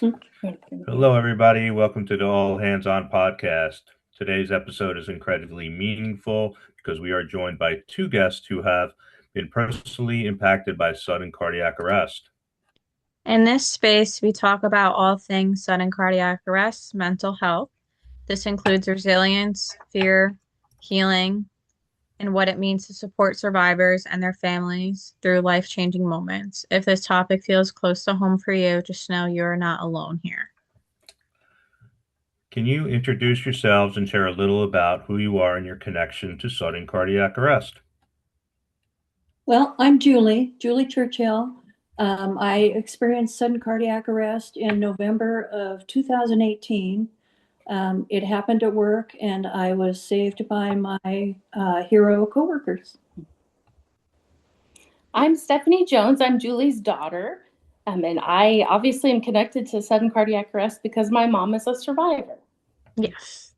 Hello, everybody. Welcome to the All Hands On podcast. Today's episode is incredibly meaningful because we are joined by two guests who have been personally impacted by sudden cardiac arrest. In this space, we talk about all things sudden cardiac arrest, mental health. This includes resilience, fear, healing, and what it means to support survivors and their families through life-changing moments. If this topic feels close to home for you, just know you're not alone here. Can you introduce yourselves and share a little about who you are and your connection to sudden cardiac arrest? Well, I'm Julie Churchill. I experienced sudden cardiac arrest in November of 2018. It happened at work, and I was saved by my hero coworkers. I'm Stephanie Jones. I'm Julie's daughter. And I obviously am connected to sudden cardiac arrest because my mom is a survivor. Yes.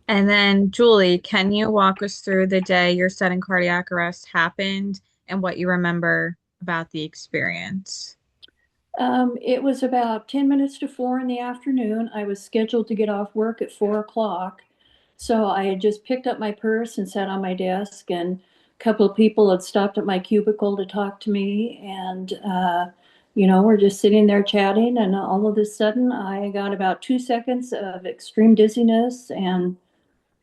And then, Julie, can you walk us through the day your sudden cardiac arrest happened and what you remember about the experience? It was about 10 minutes to 4 in the afternoon. I was scheduled to get off work at 4 o'clock. So I had just picked up my purse and sat on my desk, and a couple of people had stopped at my cubicle to talk to me. And, we're just sitting there chatting. And all of a sudden, I got about 2 seconds of extreme dizziness. And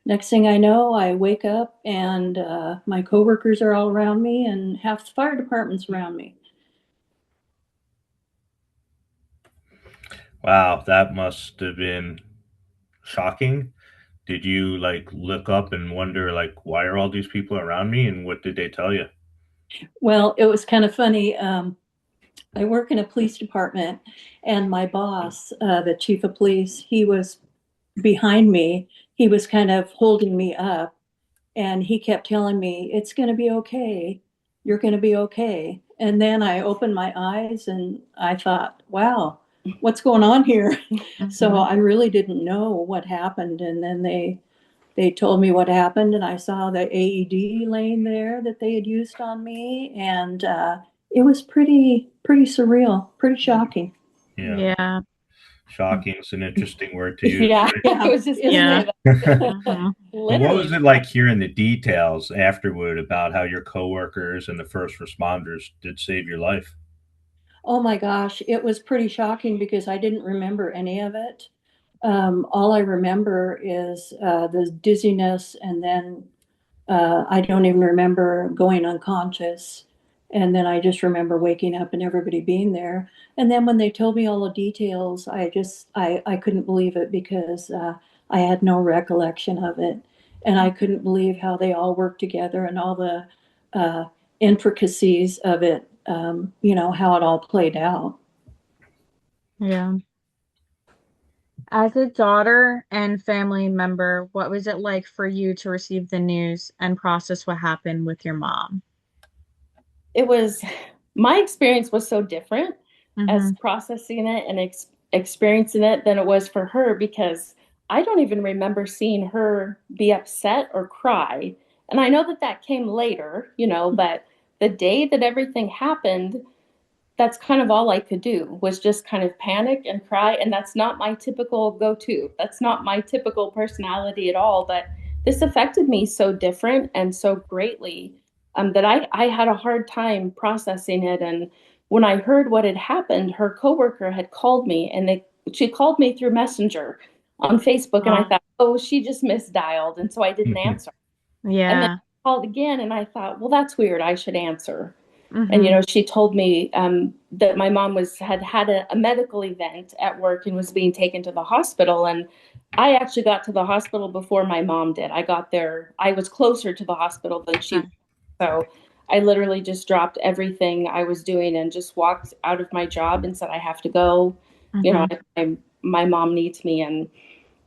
next thing I know, I wake up and my coworkers are all around me, and half the fire department's around me. Wow, that must have been shocking. Did you look up and wonder why are all these people around me and what did they tell you? Well, it was kind of funny. I work in a police department, and my boss, the chief of police, he was behind me. He was kind of holding me up, and he kept telling me, "It's going to be okay. You're going to be okay." And then I opened my eyes and I thought, wow, what's going on here? So Mhm. I really didn't know what happened. And then they told me what happened, and I saw the AED laying there that they had used on me, and it was pretty surreal, pretty shocking. Yeah, Yeah. shocking is an interesting word to use, Yeah, I Yeah, was just going to isn't Yeah. say it? that. Mhm. But what Literally. was it like hearing the details afterward about how your coworkers and the first responders did save your life? Oh my gosh, it was pretty shocking because I didn't remember any of it. All I remember is the dizziness, and then I don't even remember going unconscious. And then I just remember waking up and everybody being there. And then when they told me all the details, I couldn't believe it because I had no recollection of it. And I couldn't believe how they all worked together and all the uh, intricacies of it, how it all played out. Yeah. As a daughter and family member, what was it like for you to receive the news and process what happened with your mom? It was, my experience was so different as Hmm. processing it and experiencing it than it was for her because I don't even remember seeing her be upset or cry. And I know that that came later, but the day that everything happened, that's kind of all I could do was just kind of panic and cry. And that's not my typical go to. That's not my typical personality at all. But this affected me so different and so greatly that I had a hard time processing it. And when I heard what had happened, her coworker had called me and she called me through Messenger on Facebook. And I Oh, thought, oh, she just misdialed. And so I didn't answer. And then yeah. called again and I thought, well, that's weird. I should answer. And Hmm. she told me that my mom had a medical event at work and was being taken to the hospital. And I actually got to the hospital before my mom did. I got there. I was closer to the hospital than she was. Okay. So I literally just dropped everything I was doing and just walked out of my job and said, I have to go. Hmm. My mom needs me. And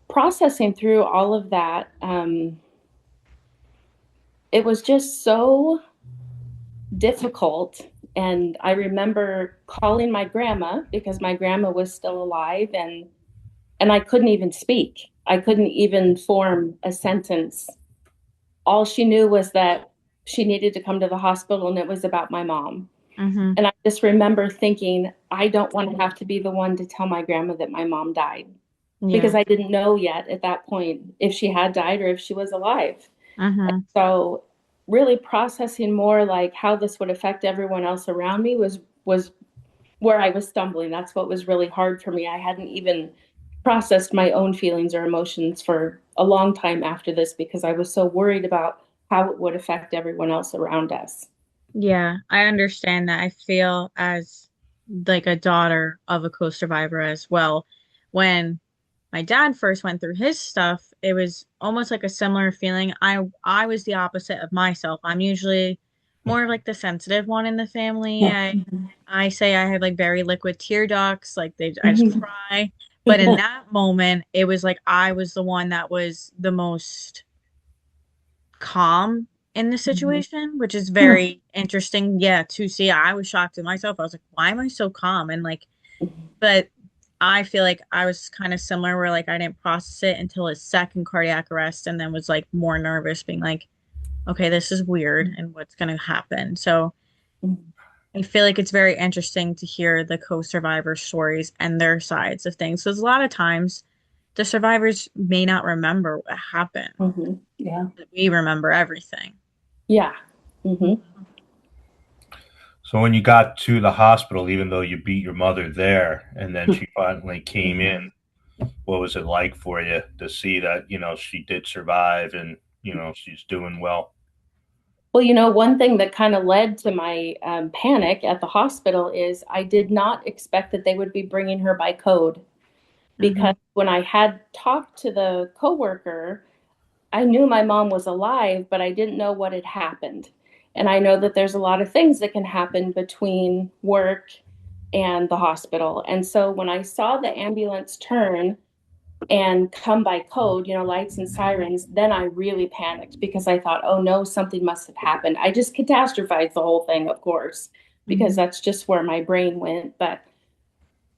processing through all of that, it was just so difficult. And I remember calling my grandma because my grandma was still alive and I couldn't even speak. I couldn't even form a sentence. All she knew was that she needed to come to the hospital and it was about my mom. Mm-hmm. And I just remember thinking, I don't want to have to be the one to tell my grandma that my mom died, Yeah. because I didn't know yet at that point if she had died or if she was alive. Mm-hmm. So really processing more like how this would affect everyone else around me was where I was stumbling. That's what was really hard for me. I hadn't even processed my own feelings or emotions for a long time after this because I was so worried about how it would affect everyone else around us. Yeah, I understand that. I feel as like a daughter of a co-survivor as well. When my dad first went through his stuff, it was almost like a similar feeling. I was the opposite of myself. I'm usually more of like the sensitive one in the family. Yeah. I say I have like very liquid tear ducts, like I just Mhm. cry. But in that moment, it was like I was the one that was the most calm in the situation, which is Hmm. very interesting. Yeah, to see. I was shocked at myself. I was like, why am I so calm? And like, but I feel like I was kind of similar where like I didn't process it until his second cardiac arrest and then was like more nervous, being like, okay, this is weird and what's gonna happen. So I feel like it's very interesting to hear the co-survivor stories and their sides of things. Because a lot of times the survivors may not remember what happened, Yeah. but we remember everything. Yeah. Hmm. So when you got to the hospital, even though you beat your mother there, and then she finally came in, what was it like for you to see that, she did survive and, she's doing well? Well, one thing that kind of led to my panic at the hospital is I did not expect that they would be bringing her by code, Mm-hmm. because when I had talked to the coworker, I knew my mom was alive, but I didn't know what had happened. And I know that there's a lot of things that can happen between work and the hospital. And so when I saw the ambulance turn and come by code, lights and sirens, then I really panicked because I thought, oh no, something must have happened. I just catastrophized the whole thing, of course, because Mm-hmm. that's just where my brain went. But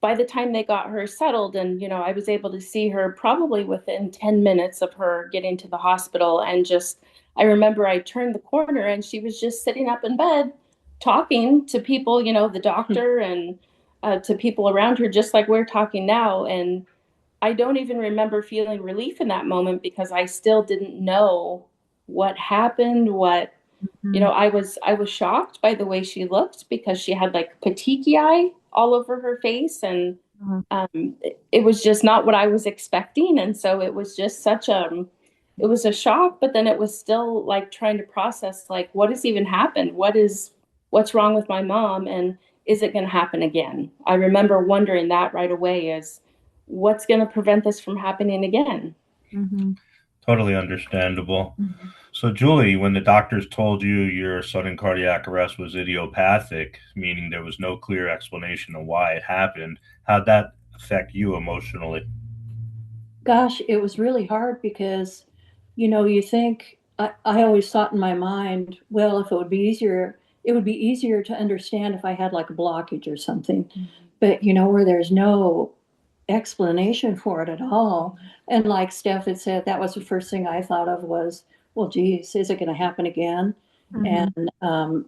by the time they got her settled, and I was able to see her probably within 10 minutes of her getting to the hospital. And just, I remember I turned the corner and she was just sitting up in bed talking to people, the doctor, and to people around her, just like we're talking now. And I don't even remember feeling relief in that moment because I still didn't know what happened, what, Mm-hmm. I was shocked by the way she looked because she had like petechiae all over her face, and it was just not what I was expecting. And so it was just it was a shock, but then it was still like trying to process like what has even happened? What's wrong with my mom, and is it going to happen again? I remember wondering that right away, is what's going to prevent this from happening again? Mm-hmm. Totally understandable. So, Julie, when the doctors told you your sudden cardiac arrest was idiopathic, meaning there was no clear explanation of why it happened, how'd that affect you emotionally? Gosh, it was really hard because, you think, I always thought in my mind, well, if it would be easier to understand if I had like a blockage or something. But, where there's no explanation for it at all. And like Steph had said, that was the first thing I thought of was, well, geez, is it going to happen again? Mm-hmm. And,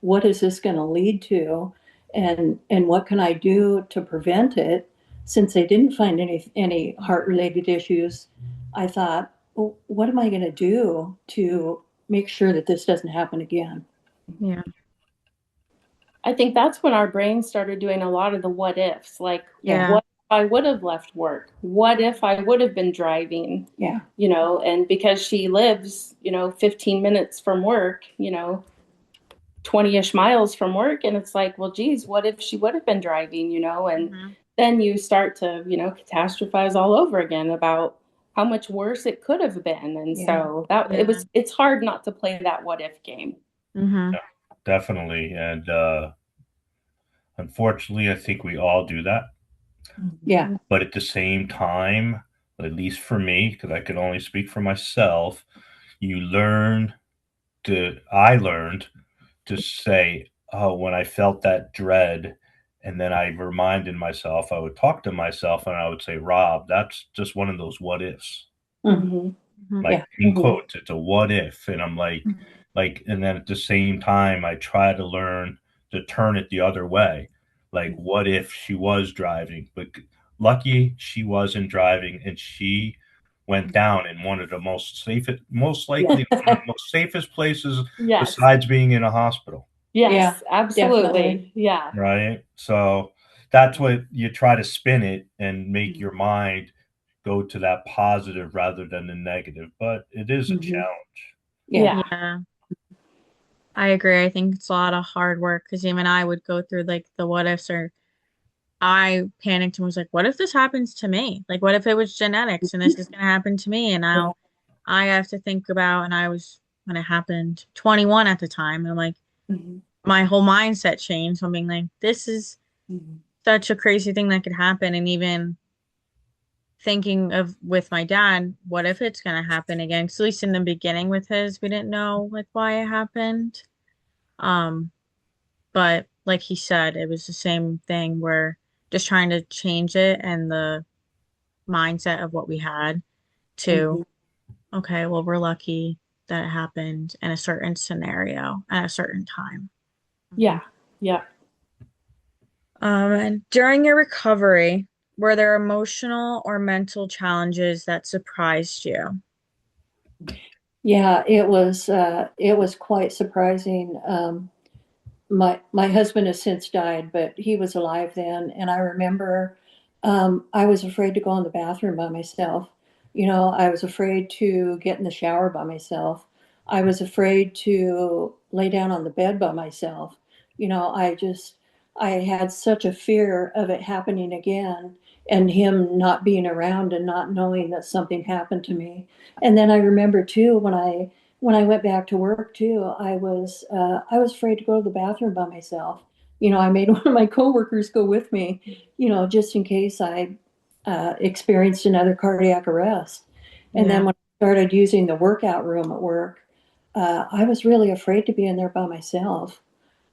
what is this going to lead to? And what can I do to prevent it? Since they didn't find any heart related issues, I thought, well, what am I going to do to make sure that this doesn't happen again? Yeah. I think that's when our brains started doing a lot of the what ifs, like Yeah, Yeah. what if I would have left work? What if I would have been driving? yeah, And because she lives, 15 minutes from work, 20-ish miles from work, and it's like, well, geez, what if she would have been driving, and Mm-hmm. then you start to, catastrophize all over again about how much worse it could have been. And yeah. so that Yeah. it's hard not to play that what if game. Mm-hmm. Yeah, definitely. And unfortunately, I think we all do that. Yeah. But at the same time, at least for me, because I can only speak for myself, I learned to say, oh, when I felt that dread, and then I reminded myself, I would talk to myself and I would say, Rob, that's just one of those what ifs. Mhm. Hmm. Mm-hmm. Like Yeah. in quotes, it's a what if. And I'm like, like, and then at the same time, I try to learn to turn it the other way. Like, what if she was driving? But lucky she wasn't driving, and she went down in one of the most safest, most likely one of the most safest places Yes. besides being in a hospital. Yes, Yeah, absolutely. definitely. Yeah. Right. So that's what you try to spin it and make your mind go to that positive rather than the negative. But it is a Mhm. challenge. Yeah. Yeah. Yeah, I agree. I think it's a lot of hard work because even I would go through like the what ifs, or I panicked and was like, what if this happens to me? Like, what if it was genetics and this is going to happen to me? And Yeah. now I have to think about, and I was, when it happened, 21 at the time. And I'm like, Mhm. my whole mindset changed. So I'm being like, this is Mhm. such a crazy thing that could happen. And even thinking of with my dad, what if it's going to happen again? 'Cause at least in the beginning with his, we didn't know like why it happened. Um, but like he said, it was the same thing where just trying to change it and the mindset of what we had to, Mhm. okay, well, we're lucky that it happened in a certain scenario at a certain time. Yeah. Yeah. And during your recovery, were there emotional or mental challenges that surprised you? Yeah, it was quite surprising. My husband has since died, but he was alive then, and I remember I was afraid to go in the bathroom by myself. You know, I was afraid to get in the shower by myself. I was afraid to lay down on the bed by myself. You know, I had such a fear of it happening again and him not being around and not knowing that something happened to me. And then I remember too when I went back to work too, I was afraid to go to the bathroom by myself. You know, I made one of my coworkers go with me, you know, just in case I experienced another cardiac arrest. And then Yeah. when I started using the workout room at work, I was really afraid to be in there by myself.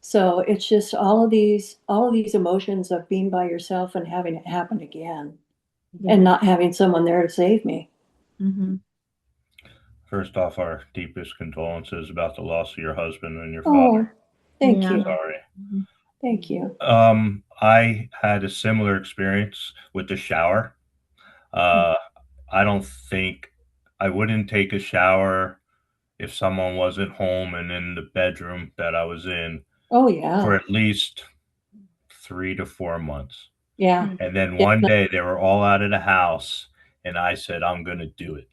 So it's just all of these emotions of being by yourself and having it happen again Yeah. and not having someone there to save me. Hmm. First off, our deepest condolences about the loss of your husband and your Oh, father. thank Yeah. you. Sorry. Thank you. I had a similar experience with the shower. Uh, I don't think I wouldn't take a shower if someone wasn't home and in the bedroom that I was in Oh for yeah. at least 3 to 4 months. Yeah. And then one Definitely. day they were all out of the house, and I said, I'm going to do it.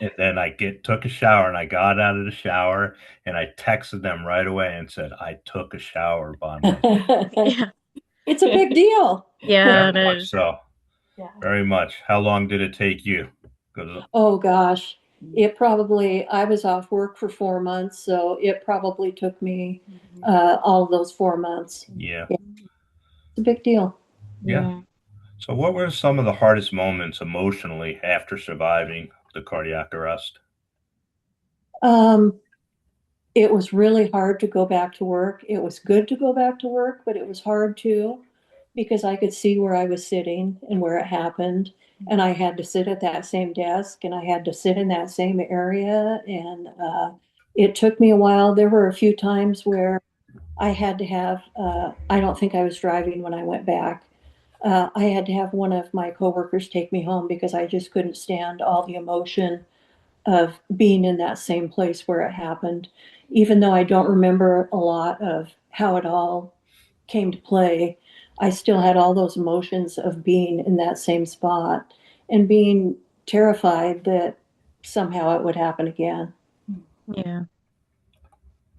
And then took a shower, and I got out of the shower and I texted them right away and said, I took a shower by myself. Yeah. It's a big deal. Yeah, Very it much is. so. Yeah. Very much. How long did it take you? 'Cause, Oh gosh, I was off work for 4 months, so it probably took me all of those 4 months. yeah. Yeah, it's a big deal. Yeah. Yeah. So, what were some of the hardest moments emotionally after surviving the cardiac arrest? Um, it was really hard to go back to work. It was good to go back to work, but it was hard too because I could see where I was sitting and where it happened. And I had to sit at that same desk and I had to sit in that same area. And it took me a while. There were a few times where I had to have, I don't think I was driving when I went back. I had to have one of my coworkers take me home because I just couldn't stand all the emotion of being in that same place where it happened. Even though I don't remember a lot of how it all came to play, I still had all those emotions of being in that same spot and being terrified that somehow it would happen again. Yeah.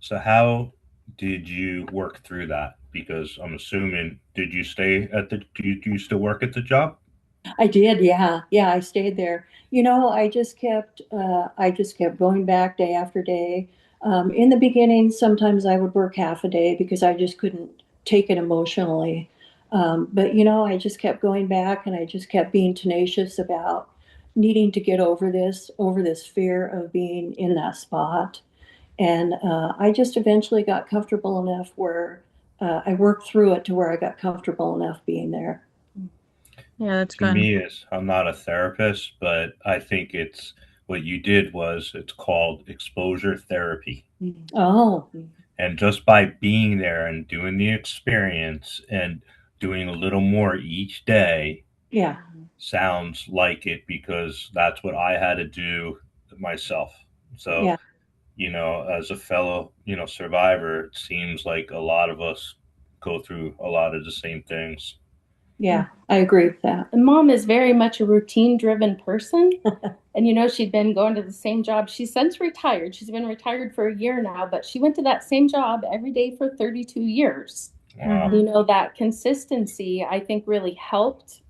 So, how did you work through that? Because I'm assuming, did you stay at do you still work at the job? I did, yeah, yeah. I stayed there. You know, I just kept going back day after day. In the beginning, sometimes I would work half a day because I just couldn't take it emotionally. But you know, I just kept going back, and I just kept being tenacious about needing to get over this fear of being in that spot. And I just eventually got comfortable enough where I worked through it to where I got comfortable enough being there. Yeah, that's To good. me, is I'm not a therapist, but I think it's what you did was it's called exposure therapy. Oh, And just by being there and doing the experience and doing a little more each day yeah, sounds like it, because that's what I had to do myself. So, yeah, as a fellow, survivor, it seems like a lot of us go through a lot of the same things. yeah. I agree with that. And mom is very much a routine driven person. And she'd been going to the same job. She's since retired. She's been retired for a year now, but she went to that same job every day for 32 years. Wow. That consistency, I think, really helped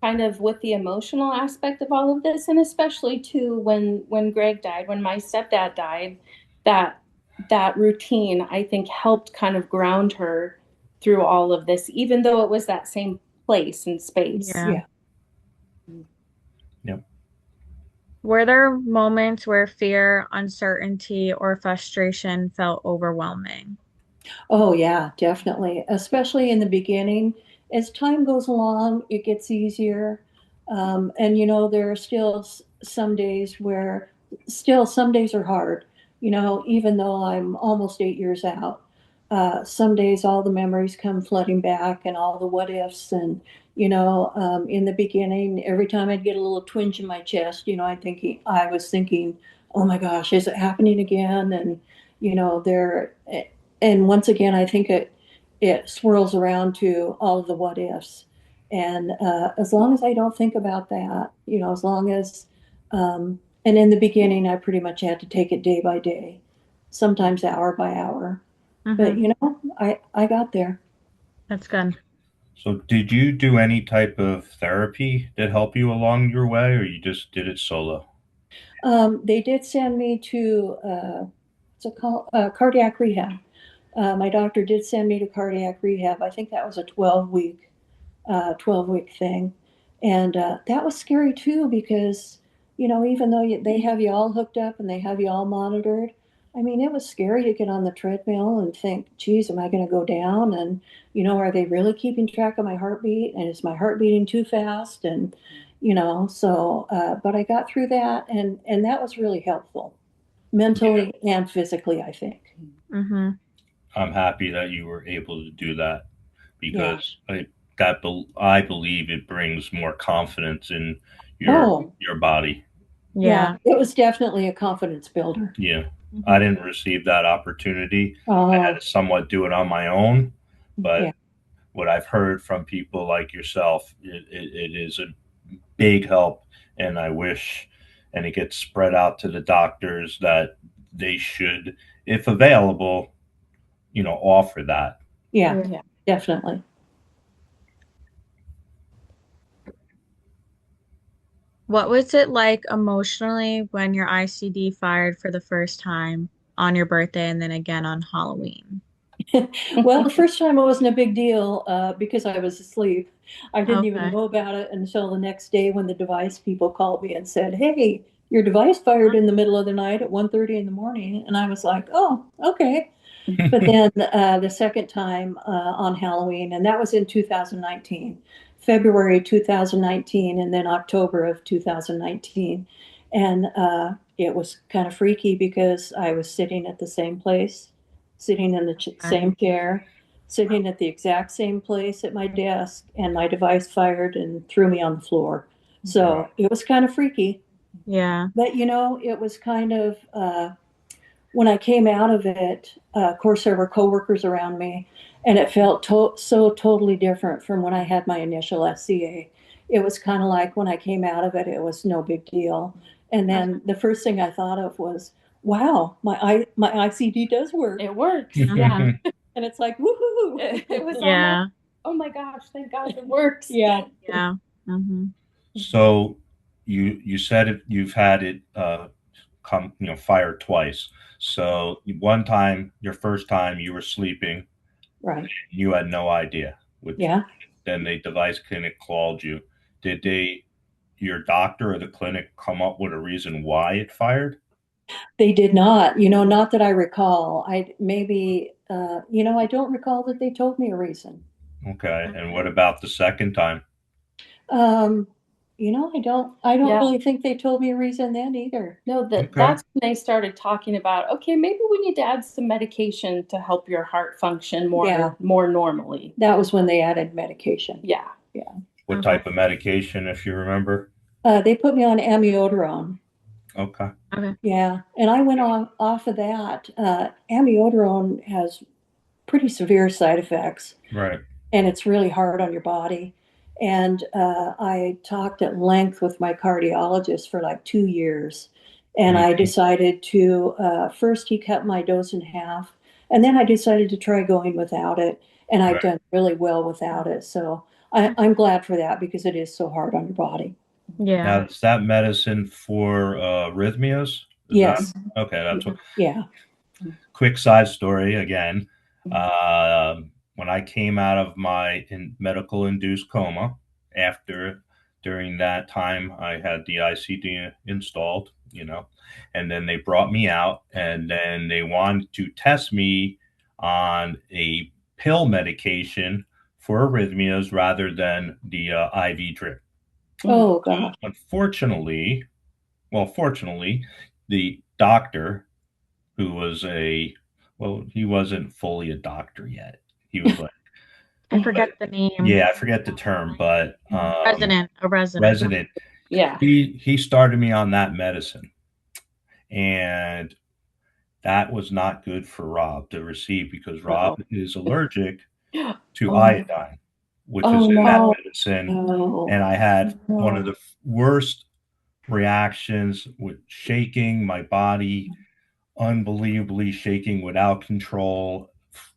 kind of with the emotional aspect of all of this. And especially too when Greg died, when my stepdad died, that that routine, I think, helped kind of ground her through all of this, even though it was that same place and space. Yeah. Yeah. Yep. Were there moments where fear, uncertainty, or frustration felt overwhelming? Oh, yeah, definitely. Especially in the beginning. As time goes along, it gets easier. And, there are still some days where, still, some days are hard, even though I'm almost 8 years out. Some days all the memories come flooding back and all the what ifs. And, in the beginning, every time I'd get a little twinge in my chest, I was thinking, oh my gosh, is it happening again? And, there, and once again, I think it swirls around to all of the what ifs. And as long as I don't think about that, as long as, and in the beginning, I pretty much had to take it day by day, sometimes hour by hour. But, Hmm. I got there. That's good. So, did you do any type of therapy that helped you along your way, or you just did it solo? They did send me to, what's it called? Cardiac rehab. My doctor did send me to cardiac rehab. I think that was a 12-week thing. And that was scary too, because, even though they have you all hooked up and they have you all monitored, I mean, it was scary to get on the treadmill and think, geez, am I going to go down? And, are they really keeping track of my heartbeat? And is my heart beating too fast? And, but I got through that, and that was really helpful Yeah. mentally and physically, I think. Hmm. I'm happy that you were able to do that, Yeah. because I believe it brings more confidence in your Oh, your body. yeah. Yeah. It was definitely a confidence builder. Yeah. I Hmm. didn't receive that opportunity. I had Oh, to somewhat do it on my own, but yeah. what I've heard from people like yourself, it is a big help, and I wish, and it gets spread out to the doctors, that they should, if available, offer that. Yeah, Yeah. definitely. What was it like emotionally when your ICD fired for the first time on your birthday and then again on Halloween? Well, the first time it wasn't a big deal because I was asleep. I didn't even Okay. know about it until the next day when the device people called me and said, "Hey, your device fired in the middle of the night at 1:30 in the morning." And I was like, "Oh, okay." But then the second time on Halloween, and that was in 2019, February 2019, and then October of 2019. And it was kind of freaky because I was sitting at the same place, sitting in the Okay. same chair, sitting at the exact same place at my desk, and my device fired and threw me on the floor. Wow. So it was kind of freaky. Yeah. But, it was kind of, when I came out of it, of course, there were coworkers around me, and it felt so totally different from when I had my initial SCA. It was kind of like when I came out of it, it was no big deal. And then the first thing I thought of was, wow, my ICD does work. It works. Hmm. Yeah. And it's like, woohoo. It was almost, Yeah. oh my gosh, thank God it works. Yeah. Yeah. Hmm. So you said you've had it come fire twice. So one time, your first time, you were sleeping, Right. you had no idea. Which Yeah. then the device clinic called you. Did your doctor or the clinic come up with a reason why it fired? They did not, not that I recall. I don't recall that they told me a reason. Okay, and Okay. what about the second time? Um, I don't Yeah. really think they told me a reason then either. No, Okay. that's when they started talking about, okay, maybe we need to add some medication to help your heart function Yeah. more normally. That was when they added medication. Yeah. What Okay. type of medication, if you remember? They put me on amiodarone. Okay. Okay. Yeah, and I went off of that. Amiodarone has pretty severe side effects, Right. and it's really hard on your body. And I talked at length with my cardiologist for like 2 years, and I Mhm. decided to first he cut my dose in half, and then I decided to try going without it, and I've Right. done really well without it. So I'm glad for that because it is so hard on your body. Yeah. Now, is that medicine for arrhythmias? Is that Yes, okay? That's what. yeah. Quick side story again. When I came out of my medical induced coma, after during that time I had the ICD installed, and then they brought me out, and then they wanted to test me on a pill medication for arrhythmias rather than the IV drip. Oh God. Unfortunately, well, fortunately, the doctor who was he wasn't fully a doctor yet. He was like, I forget the name. yeah, I forget the term, but A resident. resident. Yeah. He started me on that medicine, and that was not good for Rob to receive because Rob is allergic to Oh, iodine, which is oh in that Oh no. medicine. no. And I had one of No. the worst reactions with shaking my body, unbelievably shaking without control,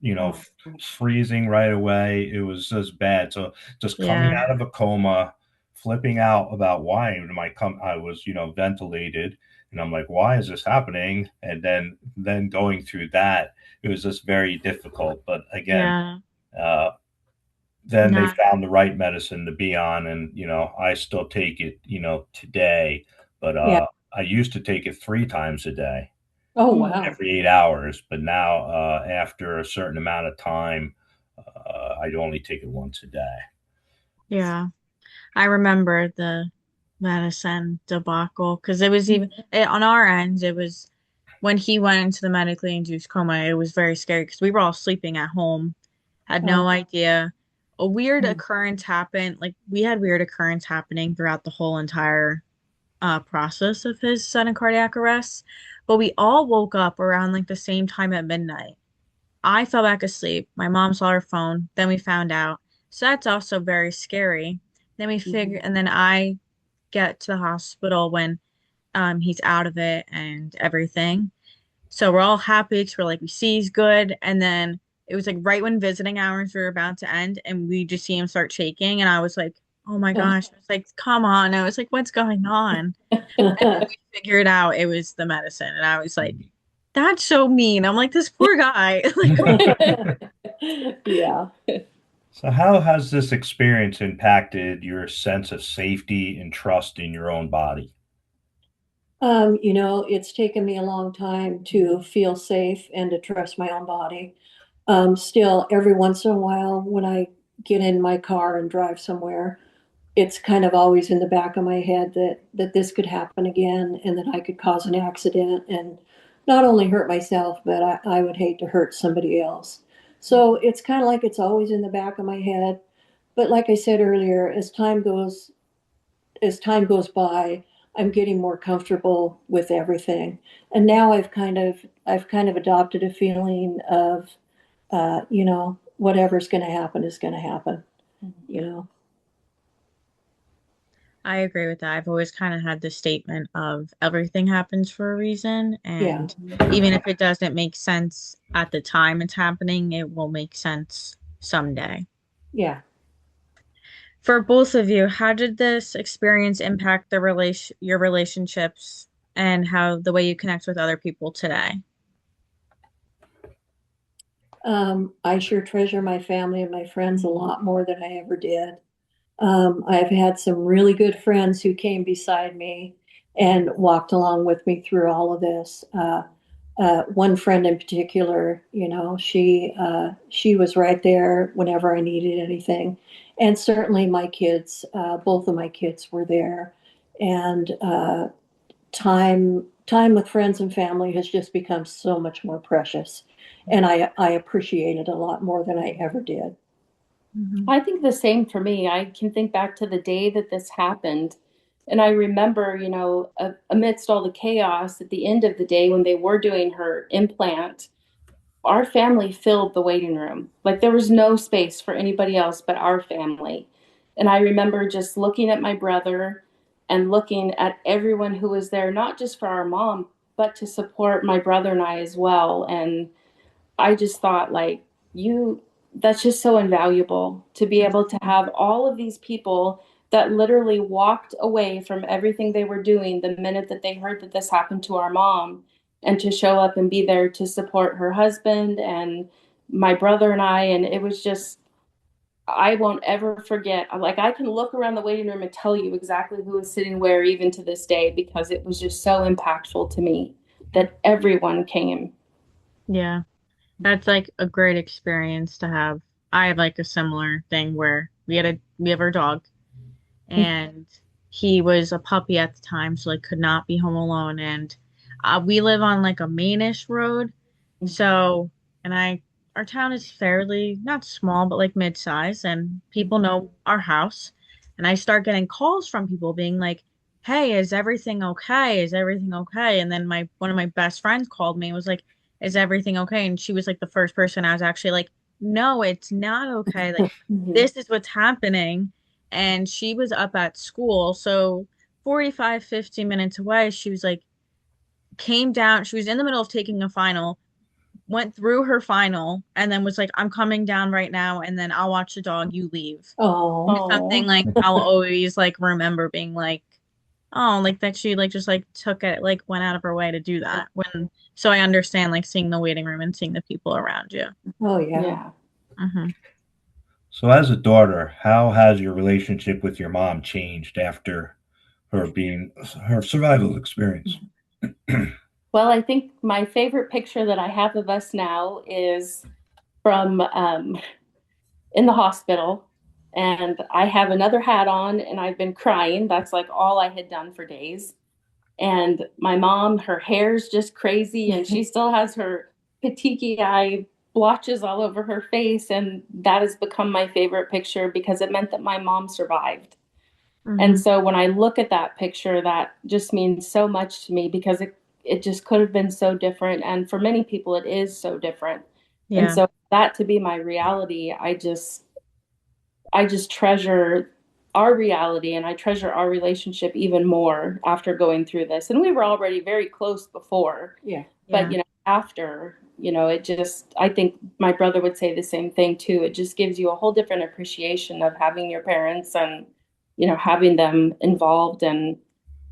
Oh, freezing right away. It was just bad. So just coming Yeah. out of a coma, flipping out about why am I come I was, ventilated, and I'm like, why is this happening? And then going through that, it was just very difficult. But again, Yeah. uh, then they Not. found the right medicine to be on, and I still take it, today, but Yeah. I used to take it 3 times a day, Oh mm, wow. every 8 hours. But now, after a certain amount of time, I only take it once a day. Yeah. I remember the medicine debacle because it was even on our end, it was when he went into the medically induced coma, it was very scary because we were all sleeping at home, had no Oh. idea. A weird Mm. occurrence happened. Like we had weird occurrence happening throughout the whole entire process of his sudden cardiac arrest. But we all woke up around like the same time at midnight. I fell back asleep. My mom saw her phone. Then we found out. So that's also very scary. Then we figure, and then I get to the hospital when he's out of it and everything. So we're all happy because we're like, we see he's good. And then it was like right when visiting hours were about to end, and we just see him start shaking. And I was like, oh my gosh. I was like, come on. I was like, what's going on? And then we figured out it was the medicine. And I was like, that's so mean. I'm like, this poor guy. Yeah. So, how has this experience impacted your sense of safety and trust in your own body? It's taken me a long time to feel safe and to trust my own body. Still, every once in a while, when I get in my car and drive somewhere, it's kind of always in the back of my head that this could happen again and that I could cause an accident and not only hurt myself, but I would hate to hurt somebody else. So it's kind of like it's always in the back of my head. But like I said earlier, as time goes by, I'm getting more comfortable with everything. And now I've kind of adopted a feeling of whatever's going to happen is going to happen, you know. I agree with that. I've always kind of had the statement of everything happens for a reason. Yeah. And even if it doesn't make sense at the time it's happening, it will make sense someday. Yeah. For both of you, how did this experience impact your relationships and how the way you connect with other people today? I sure treasure my family and my friends a lot more than I ever did. I've had some really good friends who came beside me and walked along with me through all of this. one friend in particular, she was right there whenever I needed anything, and certainly my kids, both of my kids were there, and time with friends and family has just become so much more precious, and I appreciate it a lot more than I ever did. Mhm. I think the same for me. I can think back to the day that this happened. And I remember, amidst all the chaos at the end of the day when they were doing her implant, our family filled the waiting room. Like there was no space for anybody else but our family. And I remember just looking at my brother and looking at everyone who was there, not just for our mom, but to support my brother and I as well. And I just thought, like, that's just so invaluable to be able to have all of these people that literally walked away from everything they were doing the minute that they heard that this happened to our mom, and to show up and be there to support her husband and my brother and I. And it was just, I won't ever forget. Like, I can look around the waiting room and tell you exactly who was sitting where, even to this day, because it was just so impactful to me that everyone came. Yeah. That's like a great experience to have. I have like a similar thing where we have our dog, and he was a puppy at the time, so like could not be home alone. And we live on like a mainish road, so and I our town is fairly not small but like mid-size, and people know our house. And I start getting calls from people being like, "Hey, is everything okay? Is everything okay?" And then my one of my best friends called me and was like, "Is everything okay?" And she was like the first person I was actually like, "No, it's not okay. Like Mhm. this is what's happening." And she was up at school, so 45, 50 minutes away. She was like, came down, she was in the middle of taking a final, went through her final, and then was like, I'm coming down right now, and then I'll watch the dog, you leave. Oh, Something Oh, like I'll always like remember being like, oh, like that she like just like took it, like went out of her way to do that. When so I understand like seeing the waiting room and seeing the people around you. oh yeah. yeah. Hmm. So, as a daughter, how has your relationship with your mom changed after her survival experience? Well, I think my favorite picture that I have of us now is from in the hospital. And I have another hat on and I've been crying. That's like all I had done for days. And my mom, her hair's just crazy and she still has her petechiae eye blotches all over her face. And that has become my favorite picture because it meant that my mom survived. And Hmm. so when I look at that picture, that just means so much to me because it just could have been so different. And for many people, it is so different. And Yeah. so that to be my reality, I just treasure our reality and I treasure our relationship even more after going through this. And we were already very close before, Yeah. but Yeah. after, it just, I think my brother would say the same thing too. It just gives you a whole different appreciation of having your parents and, having them involved and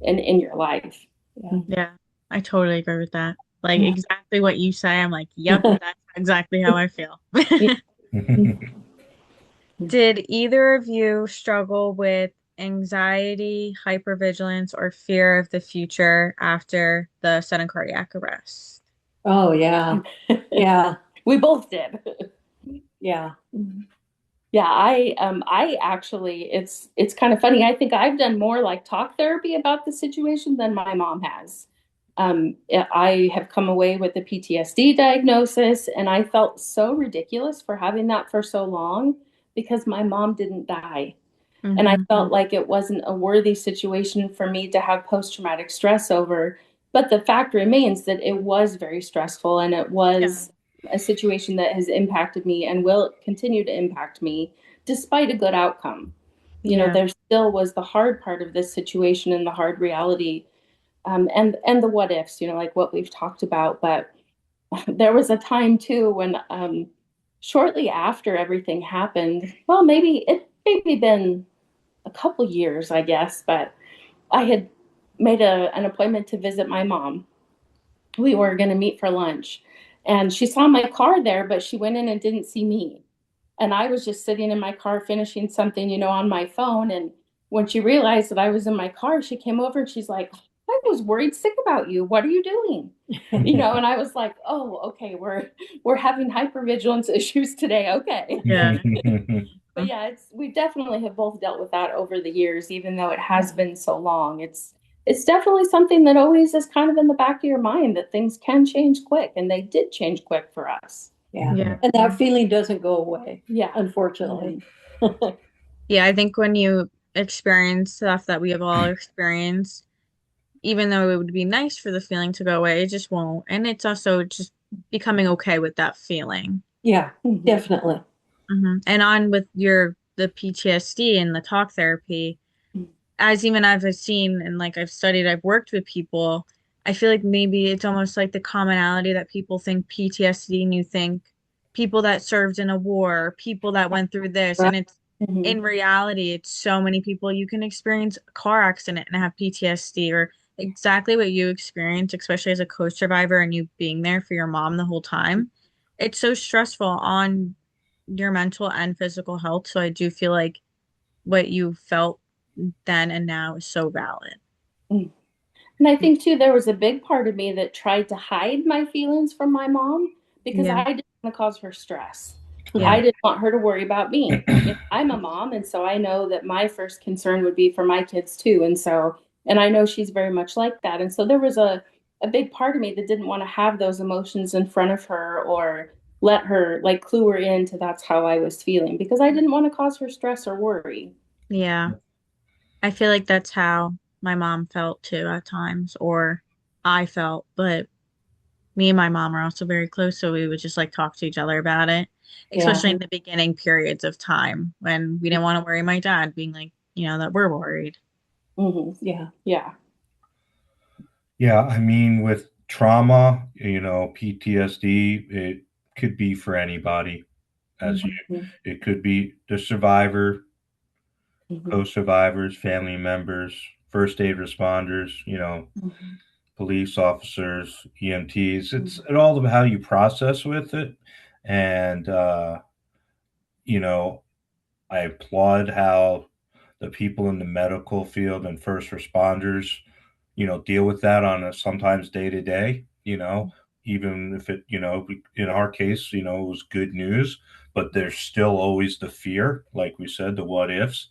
in your life. Yeah. Yeah. I totally agree with that. Like exactly what you say. I'm like, yep, that's exactly how I feel. Did either of you struggle with anxiety, hypervigilance, or fear of the future after the sudden cardiac arrest? Oh yeah. Yeah. We both did. Yeah. Yeah, I actually, it's kind of funny. I think I've done more like talk therapy about the situation than my mom has. I have come away with a PTSD diagnosis, and I felt so ridiculous for having that for so long because my mom didn't die. And I Hmm. felt like it wasn't a worthy situation for me to have post-traumatic stress over. But the fact remains that it was very stressful and it Yeah. was a situation that has impacted me and will continue to impact me despite a good outcome. Yeah. There still was the hard part of this situation and the hard reality, and the what ifs, like what we've talked about. But there was a time too when shortly after everything happened, well, maybe been a couple years, I guess, but I had made an appointment to visit my mom. We were going to meet for lunch, and she saw my car there, but she went in and didn't see me. And I was just sitting in my car finishing something, on my phone. And when she realized that I was in my car, she came over and she's like, "Why was worried sick about you. What are you doing? You know, and I was like, oh, okay, we're having hypervigilance issues today. Okay. Yeah. But yeah, we definitely have both dealt with that over the years, even though it has been so long. It's definitely something that always is kind of in the back of your mind that things can change quick, and they did change quick for us. Yeah. Yeah. And that feeling doesn't go away, Yeah. unfortunately. Yeah, I think when you experience stuff that we have all experienced, even though it would be nice for the feeling to go away, it just won't. And it's also just becoming okay with that feeling. Yeah, Mhm. definitely. And on with the PTSD and the talk therapy, as even I've seen and like I've studied, I've worked with people, I feel like maybe it's almost like the commonality that people think PTSD and you think people that served in a war, people that went through this, Right. and it's Mhm. in reality, it's so many people. You can experience a car accident and have PTSD or exactly what you experienced, especially as a co-survivor and you being there for your mom the whole time. It's so stressful on your mental and physical health. So I do feel like what you felt then and now is so valid. Mm. And I think too, there was a big part of me that tried to hide my feelings from my mom because Yeah. I didn't want to cause her stress. I Yeah. didn't want her to worry about me. You know, I'm a mom, and so I know that my first concern would be for my kids too. And I know she's very much like that. And so there was a big part of me that didn't want to have those emotions in front of her or let her like clue her into that's how I was feeling because I didn't want to cause her stress or worry. Yeah. I feel like that's how my mom felt too at times, or I felt, but me and my mom are also very close, so we would just like talk to each other about it, Yeah. especially in the beginning periods of time when we didn't want to worry my dad, being like, that we're worried. Mhm. Yeah. Yeah. Yeah, I mean, with trauma, PTSD, it could be for anybody, as you, Mhm. it could be the survivor, Mhm. co-survivors, family members, first aid responders, Mhm. police officers, EMTs. It's Mhm. it all about how you process with it, and you know, I applaud how the people in the medical field and first responders, deal with that on a sometimes day to day, even if it, in our case, it was good news, but there's still always the fear, like we said, the what ifs.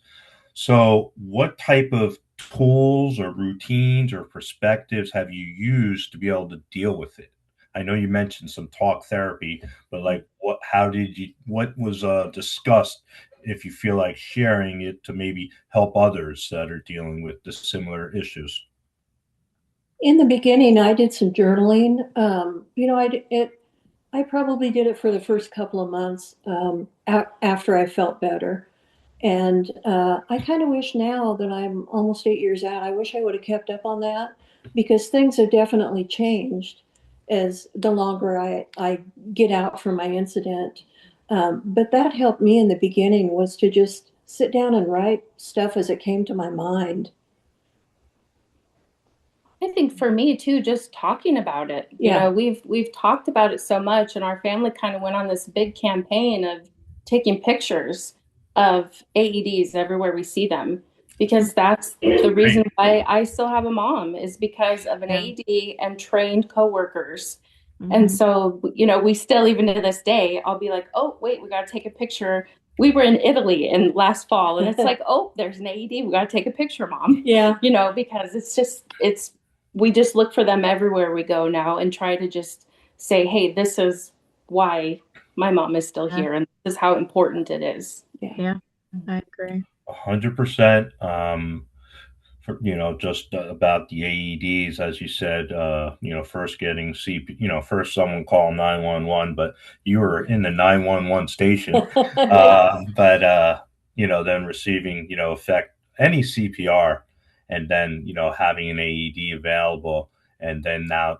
So, what type of tools or routines or perspectives have you used to be able to deal with it? I know you mentioned some talk therapy, but like what was discussed if you feel like sharing it to maybe help others that are dealing with the similar issues? In the beginning, I did some journaling. I probably did it for the first couple of months after I felt better. And I kind of wish now that I'm almost 8 years out, I wish I would have kept up on that because things have definitely changed as the longer I get out from my incident. But that helped me in the beginning was to just sit down and write stuff as it came to my mind. I think for me too, just talking about it. You Yeah. know, we've talked about it so much, and our family kind of went on this big campaign of taking pictures of AEDs everywhere we see them, because that's the reason Great. why I still have a mom is because of an Yeah. AED and trained coworkers. And Hmm. so, you know, we still, even to this day, I'll be like, oh, wait, we got to take a picture. We were in Italy in last fall, and it's like, oh, there's an AED. We got to take a picture, mom. Yeah. You know, because we just look for them everywhere we go now and try to just say, hey, this is why my mom is still Yeah. here and this is how important it is. Yeah. Yeah, I agree. 100%. Just about the AEDs, as you said, first getting CP, first someone call 911, but you were in the 911 station, Yeah. but then receiving, effect any CPR, and then, having an AED available, and then now,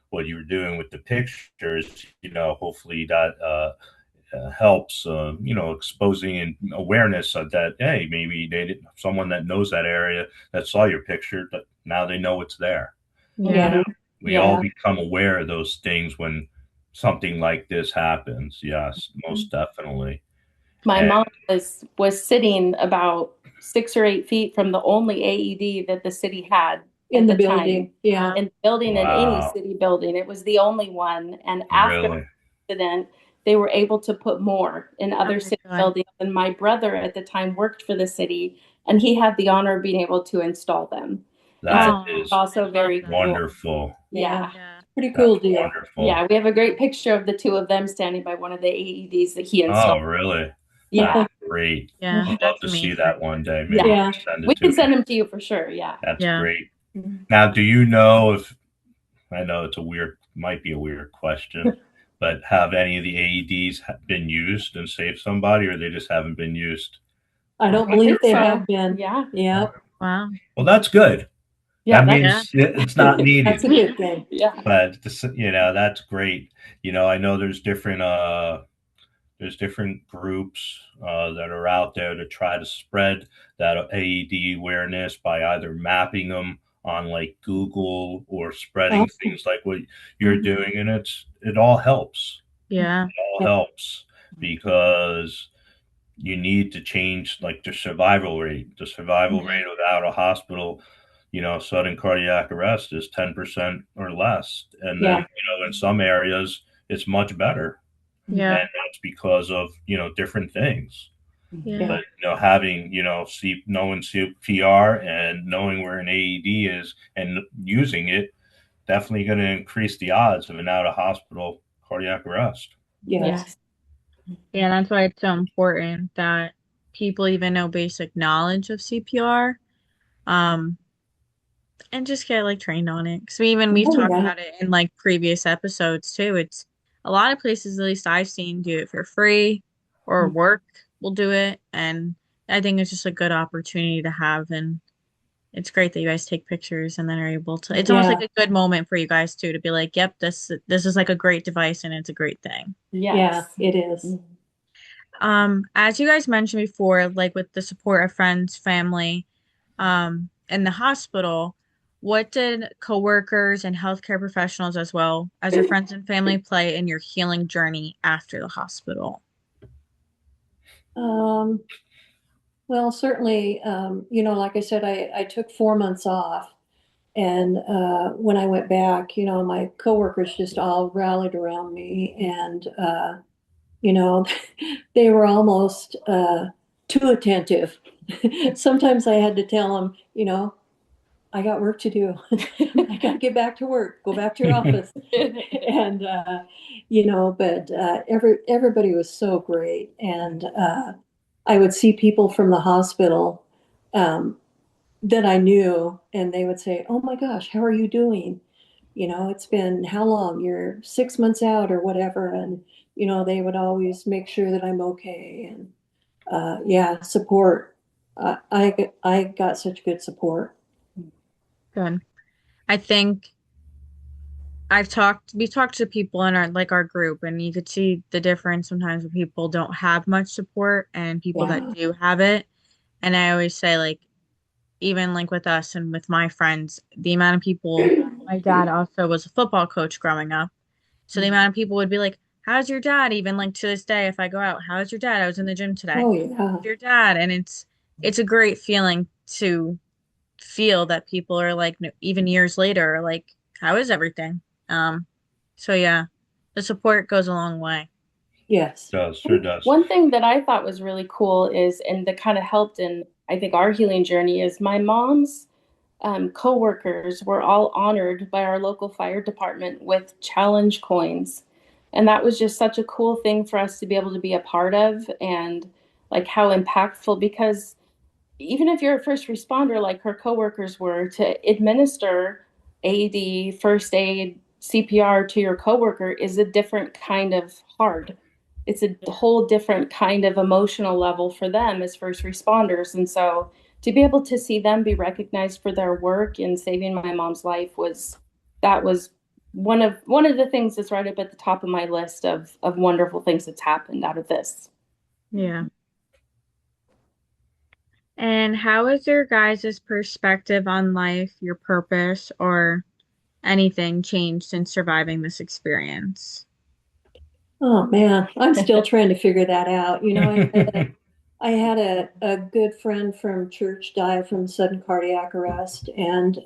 what you were doing with the pictures, hopefully that helps, exposing and awareness of that. Hey, maybe they didn't, someone that knows that area that saw your picture, that now they know it's there. Yeah. Yeah. We all Yeah. become aware of those things when something like this happens. Yes, most definitely. My And mom was sitting about 6 or 8 feet from the only AED that the city had In at the the time. building, yeah. In the building, in any Wow. city building. It was the only one. And after Really? the accident, they were able to put more in other Okay, city good. buildings. And my brother at the time worked for the city, and he had the honor of being able to install them. And so That Oh, it's is I also love very that. cool. wonderful. Yeah. Yeah. Pretty cool That's deal. wonderful. Yeah, we have a great picture of the two of them standing by one of the AEDs that he Oh, installed. really? Yeah. That's great. Yeah, I'd love that's to see amazing. that one day. Maybe Yeah. you can send We it to can me. send them to you for sure. Yeah. That's Yeah. great. Now, do you know if, I know it's might be a weird question, but have any of the AEDs been used and saved somebody, or they just haven't been used? I don't I believe think they so. have been. Yeah. Yeah, Wow. Well, that's good. Yeah. That That's, means it's not needed. that's a good thing. yeah. But that's great. I know there's different groups that are out there to try to spread that AED awareness by either mapping them on like Google or spreading Oh, things like what you're doing, and it all helps. Yeah. It all helps because you need to change like the survival rate. The survival rate without a hospital, sudden cardiac arrest is 10% or less. And then, yeah, in some areas, it's much better. Yeah. And that's because of, different things. Yeah. But, having, knowing CPR and knowing where an AED is and using it, definitely going to increase the odds of an out of hospital cardiac arrest. yes, Yeah, that's why it's so important that people even know basic knowledge of CPR, um, and just get like trained on it. Because we've oh talked yeah, about it in like previous episodes too. It's a lot of places, at least I've seen, do it for free, or work will do it, and I think it's just a good opportunity to have. And it's great that you guys take pictures and then are able to. It's almost yeah, like a good moment for you guys too to be like, "Yep, this is like a great device and it's a great thing." yeah, Yes. it is. As you guys mentioned before, like with the support of friends, family, in the hospital, what did coworkers and healthcare professionals, as well as your friends and family, play in your healing journey after the hospital? Um, well, certainly, like I said, I took 4 months off. And when I went back, my coworkers just all rallied around me, and you know, they were almost too attentive. Sometimes I had to tell them, I got work to do. I got to get back to work. Go back to your office. And but everybody was so great, and I would see people from the hospital. That I knew, and they would say, "Oh my gosh, how are you doing? It's been how long? You're 6 months out or whatever." And, they would always make sure that I'm okay. And yeah, support. I got such good support. Good. I think we've talked to people in our group, and you could see the difference sometimes when people don't have much support and people that Yeah. do have it. And I always say, like, even like with us and with my friends, the amount of people, my dad also was a football coach growing up. So the amount of people would be like, "How's your dad?" Even like to this day, if I go out, "How's your dad? I was in the gym today. Oh yeah. How's your dad?" And it's a great feeling to feel that people are like, even years later, like, "How is everything?" Um, so yeah, the support goes a long way. Yes. Does, sure does. One thing that I thought was really cool is, and that kind of helped in, I think, our healing journey is my mom's coworkers were all honored by our local fire department with challenge coins. And that was just such a cool thing for us to be able to be a part of, and like how impactful, because even if you're a first responder, like her coworkers were, to administer AED, first aid, CPR to your coworker is a different kind of hard. It's a whole different kind of emotional level for them as first responders. And so to be able to see them be recognized for their work in saving my mom's life was one of the things that's right up at the top of my list of wonderful things that's happened out of this. Yeah. And how is your guys' perspective on life, your purpose, or anything changed since surviving this experience? Oh man, I'm still trying to figure that out. I had a good friend from church die from sudden cardiac arrest, and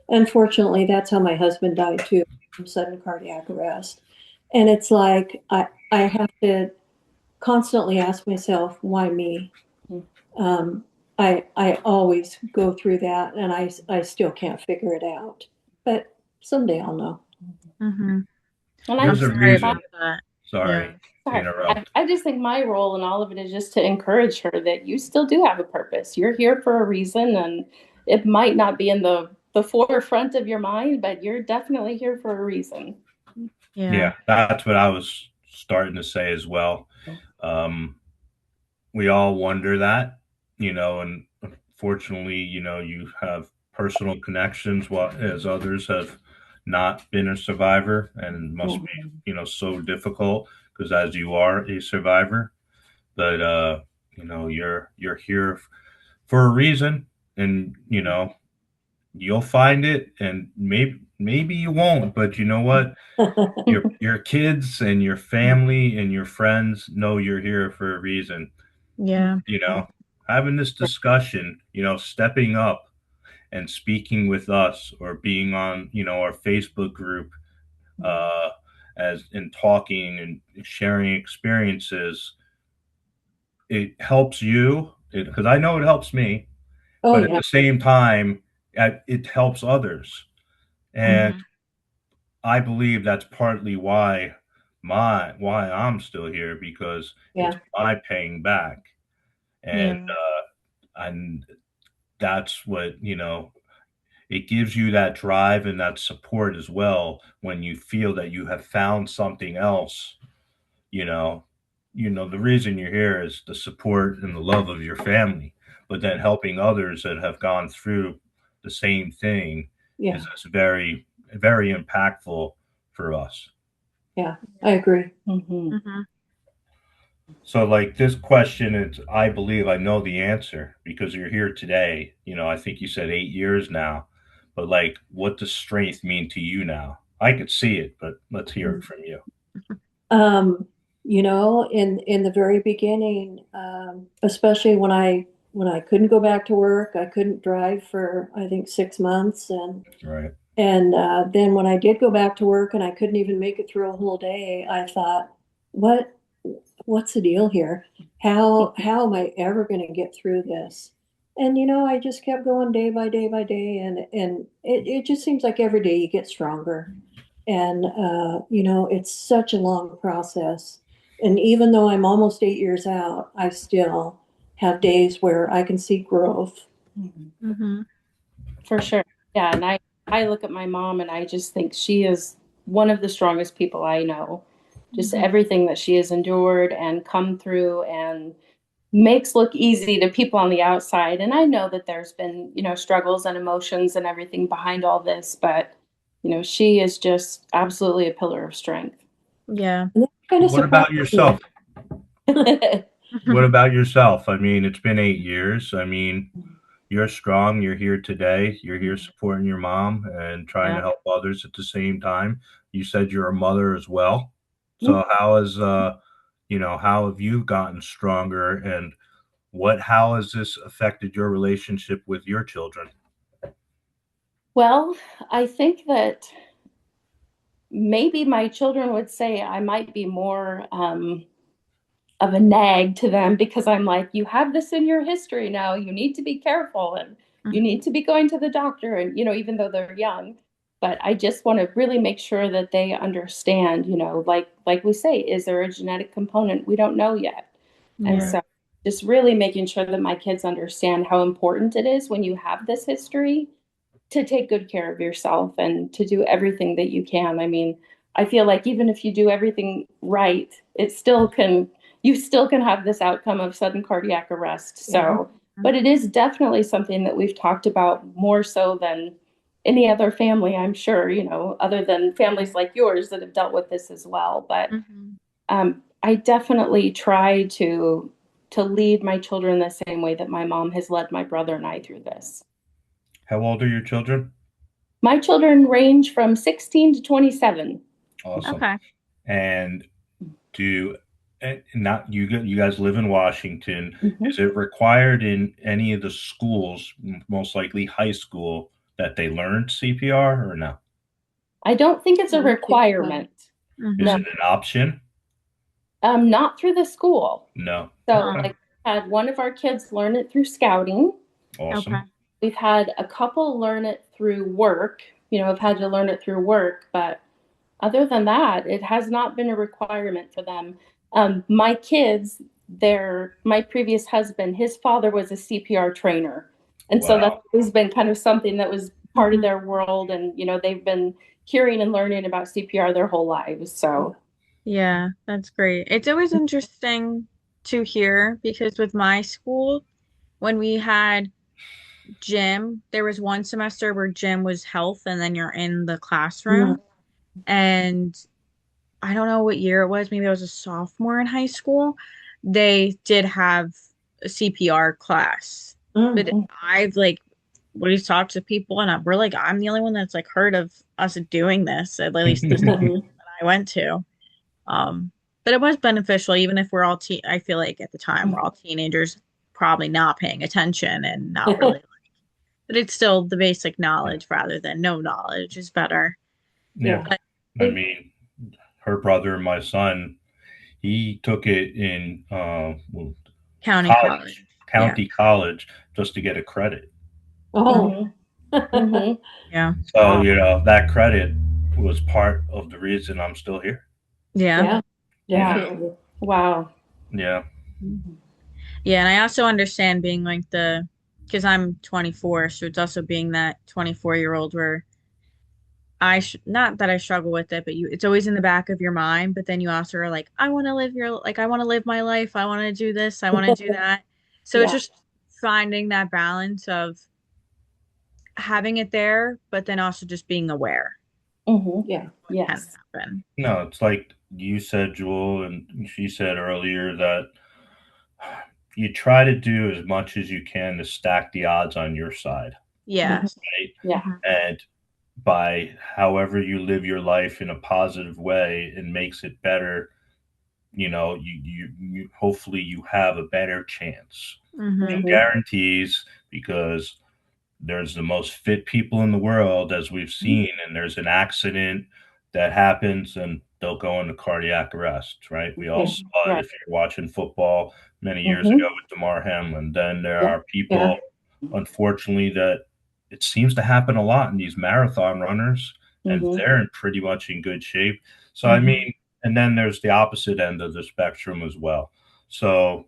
unfortunately, that's how my husband died too, from sudden cardiac arrest. And it's like I have to constantly ask myself, why me? Um, I always go through that, and I still can't figure it out. But someday I'll know. Mm-hmm. And I'm There's a sorry reason. about that. Yeah. Sorry to interrupt. I just think my role in all of it is just to encourage her that you still do have a purpose. You're here for a reason, and it might not be in the forefront of your mind, but you're definitely here for a reason. Yeah. Yeah, that's what I was starting to say as well. Um, we all wonder that, and fortunately, you have personal connections while as others have not been a survivor, and it must be, so difficult because as you are a survivor, but you're here for a reason, and you'll find it, and maybe you won't, but you know what? Your kids and your family and your friends know you're here for a reason. Yeah. you know Having this discussion, stepping up and speaking with us, or being on our Facebook group, uh as and talking and sharing experiences, it helps you, because I know it helps me, Oh but at yeah, the same time, it helps others. And Mm-hmm. I believe that's partly why I'm still here, because it's yeah, my paying back. and Yeah. and that's what, it gives you that drive and that support as well, when you feel that you have found something else. you know the reason you're here is the support and the love of your family, but then helping others that have gone through the same thing yeah, is very, very impactful for us. yeah. I agree. Mm-hmm. Mm-hmm. So, like, this question, is, I believe I know the answer because you're here today. I think you said 8 years now, but like, what does strength mean to you now? I could see it, but let's hear it from you. Um, in the very beginning, especially when I couldn't go back to work, I couldn't drive for I think 6 months, Right. and then when I did go back to work and I couldn't even make it through a whole day, I thought, what what's the deal here? How am I ever going to get through this? And I just kept going day by day by day, and it just seems like every day you get stronger. And it's such a long process. And even though I'm almost 8 years out, I still have days where I can see growth. Mm-hmm. For sure. Yeah, and I look at my mom and I just think she is one of the strongest people I know. Just Mm-hmm. everything that she has endured and come through and makes look easy to people on the outside. And I know that there's been, struggles and emotions and everything behind all this, but she is just absolutely a pillar of strength. Yeah. And that kind of What about surprises me. yourself? What about yourself? I mean, it's been 8 years. I mean, you're strong. You're here today. You're here supporting your mom and trying to Yeah. help others at the same time. You said you're a mother as well. So how have you gotten stronger, and how has this affected your relationship with your children? Well, I think that maybe my children would say I might be more of a nag to them because I'm like, you have this in your history now. You need to be careful and you need to be going to the doctor. And, even though they're young, but I just want to really make sure that they understand, like we say, is there a genetic component? We don't know yet. And Yeah. Right. so just really making sure that my kids understand how important it is when you have this history to take good care of yourself and to do everything that you can. I mean, I feel like even if you do everything right, you still can have this outcome of sudden cardiac arrest. Yeah. So, but it is definitely something that we've talked about more so than any other family, I'm sure, other than families like yours that have dealt with this as well. But Mm-hmm. I definitely try to lead my children the same way that my mom has led my brother and I through this. How old are your children? My children range from 16 to 27. Awesome. Okay. And do not you guys live in Washington? Mhm. Is it required in any of the schools, most likely high school, that they learned CPR or no? I don't think it's a I don't think so. requirement. Is Mhm. No, it an option? not through the school. No. So, Uh-uh. like, we had one of our kids learn it through scouting. Okay. Awesome. We've had a couple learn it through work. I've had to learn it through work, but other than that, it has not been a requirement for them. My kids, my previous husband, his father was a CPR trainer. And so that's Wow. always been kind of something that was part of Mhm. their world. And, they've been hearing and learning about CPR their whole lives. So, Yeah, that's great. It's always interesting to hear because with my school, when we had gym, there was one semester where gym was health and then you're in the Mm, classroom. And I don't know what year it was, maybe I was a sophomore in high school. They did have a CPR class. But mm, I've like we talked to people and we're like, I'm the only one that's like heard of us doing this, at least the school mhm. that I went to. Um, but it was beneficial, even if we're all I feel like at the time we're all teenagers, probably not paying attention and not really, but it's still the basic knowledge rather than no knowledge is better. Yeah. Yeah. But I mean, her brother and my son, he took it in well, county college, college, yeah, county college, just to get a credit. Oh. mhm, mhm. yeah, So, that credit was part of the reason I'm still here. yeah, Yeah, You know? definitely. Wow. Yeah. yeah. And I also understand being like because I'm 24, so it's also being that 24-year-old where not that I struggle with it, but it's always in the back of your mind. But then you also are like, I want to live my life. I want to do this. I want to do that. So it's Yeah. just finding that balance of having it there, but then also just being aware Mhm. Yeah. what can Yes. happen. No, it's like you said, Jewel, and she said earlier that you try to do as much as you can to stack the odds on your side, Mhm. Yes. right? Yeah. Hmm. And by however you live your life in a positive way, it makes it better. You hopefully you have a better chance. No Hmm. Mhm. guarantees, because there's the most fit people in the world, as we've seen, and there's an accident that happens and they'll go into cardiac arrest, right? We all Yeah. saw it Right. if you're watching football many years ago Mhm. with Damar Hamlin. Then there Yeah. are people, Yeah. unfortunately, that it seems to happen a lot in these marathon runners, and Mhm. they're in pretty much in good shape. So, I Mhm. mean, and then there's the opposite end of the spectrum as well. So,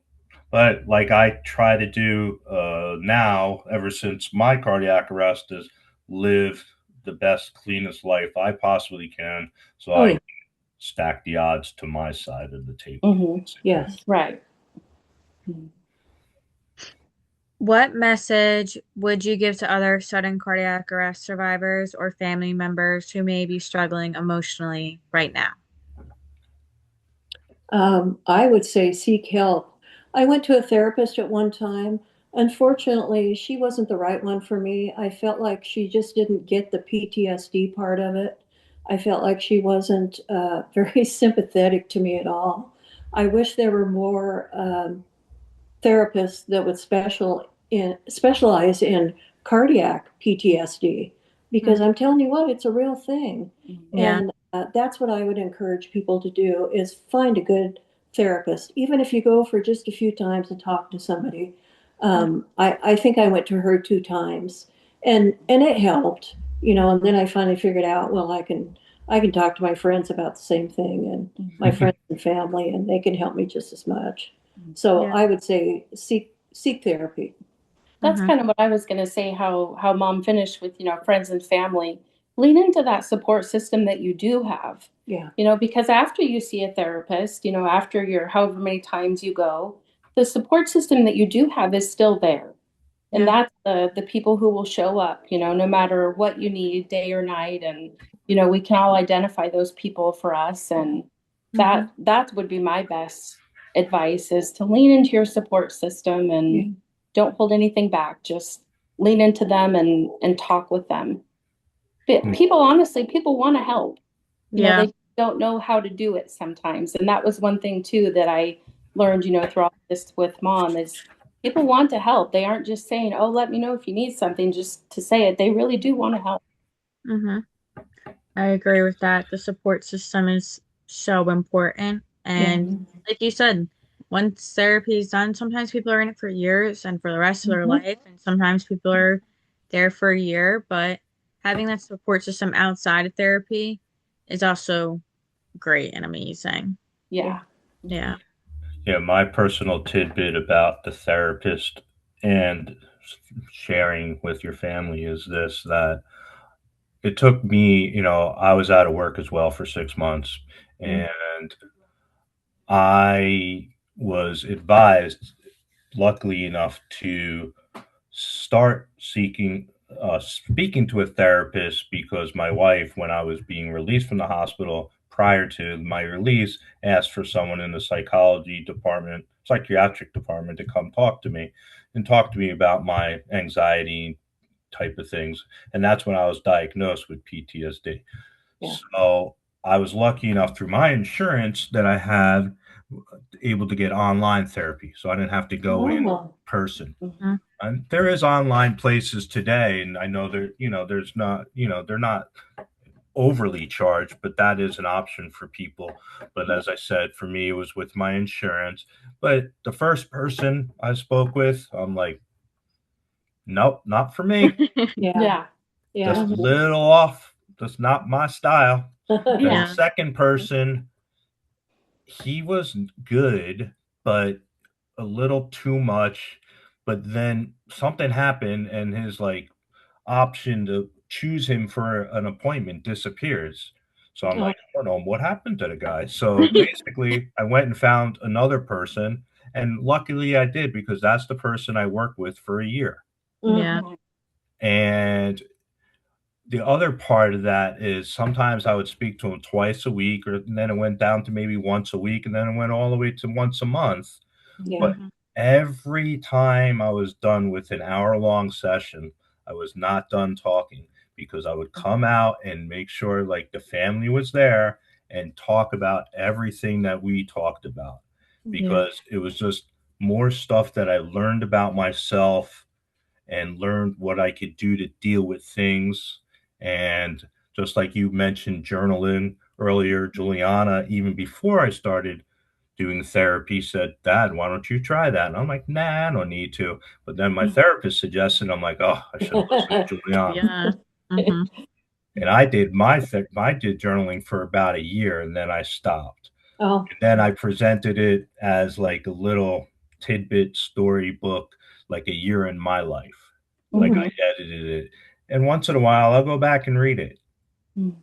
but like I try to do now, ever since my cardiac arrest, is live the best, cleanest life I possibly can, so Oh, I yeah. can stack the odds to my side of the table, Mhm. basically. Yes. Right. Mhm. What message would you give to other sudden cardiac arrest survivors or family members who may be struggling emotionally right now? I would say seek help. I went to a therapist at one time. Unfortunately, she wasn't the right one for me. I felt like she just didn't get the PTSD part of it. I felt like she wasn't very sympathetic to me at all. I wish there were more therapists that would specialize in cardiac PTSD, because Mm. I'm telling you what, it's a real thing. Yeah. And that's what I would encourage people to do is find a good therapist, even if you go for just a few times to talk to somebody. Mm. I think I went to her 2 times, and it helped, and then I finally figured out, well, I can talk to my friends about the same thing, and my friends and family, and they can help me just as much. So Yeah. I would say seek therapy. That's Hmm. kind of what I was going to say, how mom finished with, friends and family. Lean into that support system that you do have. Yeah. Because after you see a therapist, after your however many times you go, the support system that you do have is still there. And Yeah. that's the people who will show up, no matter what you need, day or night. And, we can all identify those people for us. And Hmm. that would be my best advice, is to lean into your support system and Yeah. don't hold anything back. Just lean into them and talk with them. But people want to help. Yeah. They don't know how to do it sometimes. And that was one thing too that I learned, throughout this with mom, is People want to help. They aren't just saying, oh, let me know if you need something, just to say it. They really do want to help. Mm-hmm. I agree with that. The support system is so important. And like you said, once therapy is done, sometimes people are in it for years and for the rest of their life. And sometimes people are there for a year. But having that support system outside of therapy is also great and amazing. Yeah. Yeah. Yeah, my personal tidbit about the therapist and sharing with your family is this, that it took me, I was out of work as well for 6 months, and I was advised, luckily enough, to start speaking to a therapist, because my wife, when I was being released from the hospital prior to my release, asked for someone in the psychiatric department to come talk to me and talk to me about my anxiety type of things. And that's when I was diagnosed with PTSD. Yeah. So I was lucky enough through my insurance that I had able to get online therapy. So I didn't have to go in person. Mhm. And there is online places today, and I know there's not, they're not overly charged, but that is an option for people. But as I said, for me, it was with my insurance. But the first person I spoke with, I'm like, nope, not for me. Yeah. Just Yeah. a little off. That's not my style. Then the Yeah. second person, he was good, but a little too much. But then something happened, and his option to choose him for an appointment disappears. So I'm like, I don't know what happened to the guy. So basically, I went and found another person, and luckily I did, because that's the person I worked with for a year. Yeah. And the other part of that is sometimes I would speak to him twice a week, and then it went down to maybe once a week, and then it went all the way to once a month. Yeah. But every time I was done with an hour-long session, I was not done talking, because I would come out and make sure the family was there and talk about everything that we talked about, because it was just more stuff that I learned about myself and learned what I could do to deal with things. And just like you mentioned journaling earlier, Juliana, even before I started doing therapy, said, Dad, why don't you try that? And I'm like, nah, I don't need to. But then my therapist suggested, I'm like, oh, I should have listened to Juliana. Yeah. Mm-hmm. And I did I did journaling for about a year, and then I stopped. Oh. And then I presented it as like a little tidbit storybook, like a year in my life. Like I edited it. And once in a while, I'll go back and read it.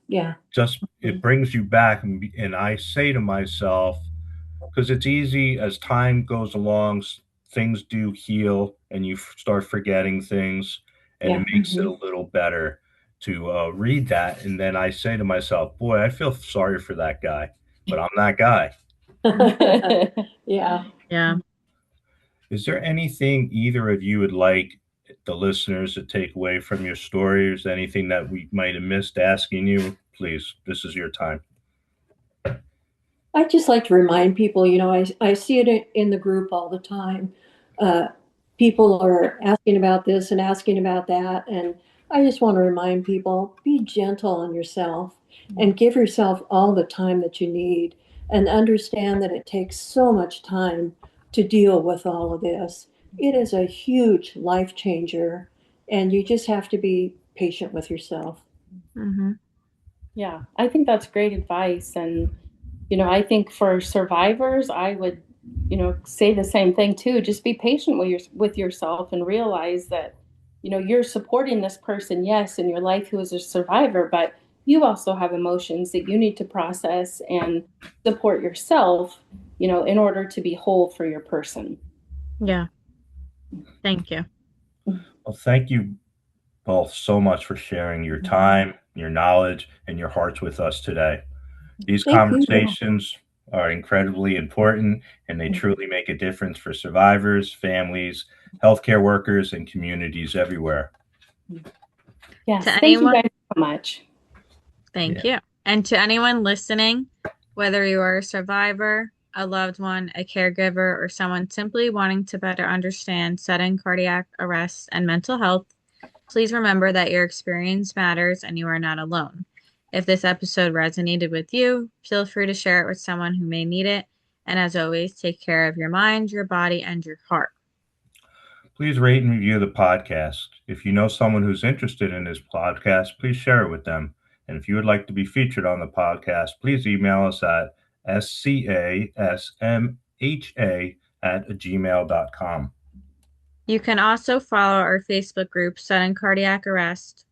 Yeah. Just it brings you back, and I say to myself, because it's easy as time goes along, things do heal, and you start forgetting things, and Yeah. it makes it a little better to read that. And then I say to myself, boy, I feel sorry for that guy, but I'm that guy. Yeah. Yeah. Is there anything either of you would like the listeners to take away from your story? Is there anything that we might have missed asking you? Please, this is your time. I just like to remind people, I see it in the group all the time. People are asking about this and asking about that. And I just want to remind people, be gentle on yourself and give yourself all the time that you need, and understand that it takes so much time to deal with all of this. It is a huge life changer, and you just have to be patient with yourself. Mm-hmm. Yeah, I think that's great advice. And, I think for survivors, I would, say the same thing too. Just be patient with yourself and realize that, you're supporting this person, yes, in your life who is a survivor, but you also have emotions that you need to process and support yourself, in order to be whole for your person. Yeah. Thank you. Well, thank you both so much for sharing your time, your knowledge, and your hearts with us today. These Thank you. conversations are incredibly important, and they truly make a difference for survivors, families, healthcare workers, and communities everywhere. Yes, To thank you anyone, guys so much. thank Yeah. you. And to anyone listening, whether you are a survivor, a loved one, a caregiver, or someone simply wanting to better understand sudden cardiac arrest and mental health, please remember that your experience matters and you are not alone. If this episode resonated with you, feel free to share it with someone who may need it. And as always, take care of your mind, your body, and your heart. Please rate and review the podcast. If you know someone who's interested in this podcast, please share it with them. And if you would like to be featured on the podcast, please email us at scasmha@gmail.com. You can also follow our Facebook group, Sudden Cardiac Arrest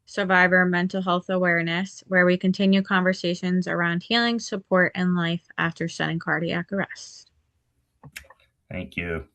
Survivor Mental Health Awareness, where we continue conversations around healing, support, and life after sudden cardiac arrest. Thank you.